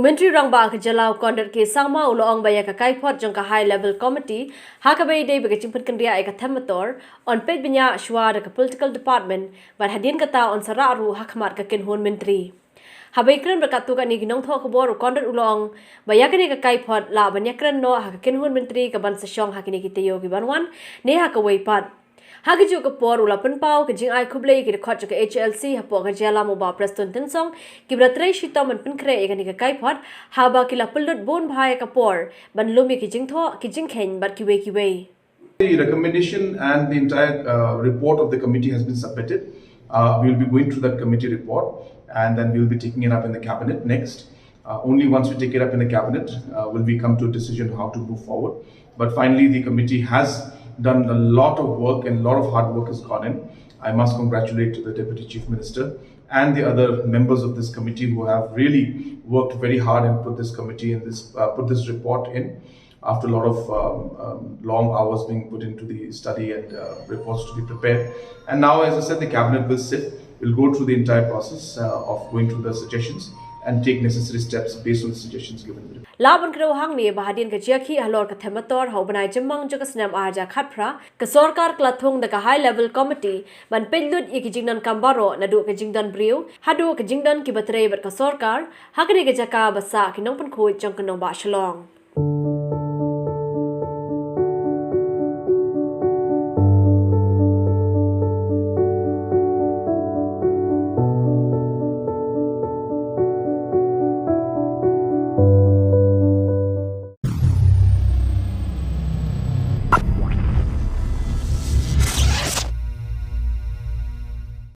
Myntri Rangbah ke jylla Conrad K Sangma uloong baya ka Kaiphod Jong ka high level committee ïadei bagi jingpynkynriah ka METOR on peit bniah shuwa ka political department but hadien kata on sararu hakhmat ka kynhun Myntri. Ïakren berkatu ka ni ginong tho kubor Conrad uloong baya ka ni ka Kaiphod la ïakren no ha ka kynhun Myntri ka ban sasyong ha kini kitayo ki banwan ne ha ka weipat. Hagiju ke por ula penpau ke jing ai kublei ke khot ke HLC hapo ke jylla moba preston tensong ki bratrei shita man penkre e ke Kaiphod haba kila pulut bon bhai ka por ban lumi ki jingtho ki jingkhen bat ki we The recommendation and the entire report of the committee has been submitted. We will be going through that committee report and then we will be taking it up in the cabinet next. Only once we take it up in the cabinet will we come to a decision how to move forward. But finally the committee has done a lot of work and a lot of hard work has gone in. I must congratulate the Deputy Chief Minister and the other members of this committee who have really worked very hard and put this committee in this put this report in after a lot of long hours being put into the study and reports to be prepared. And now, as I said, the cabinet will sit, will go through the entire process of going through the suggestions and take necessary steps based on the suggestions given. Laban kro hang ni bahadien ka jiaki halor ka METOR ho banai jemang jo ka snam arja khatphra ka sarkar klathung da ka high level committee ban pelut ik jingdan kambaro na du ka jingdan briu hadu ka jingdan ki batrei bat ka sarkar hakri ka jaka basa ki nong pan khoi jong ka nong ba shalong.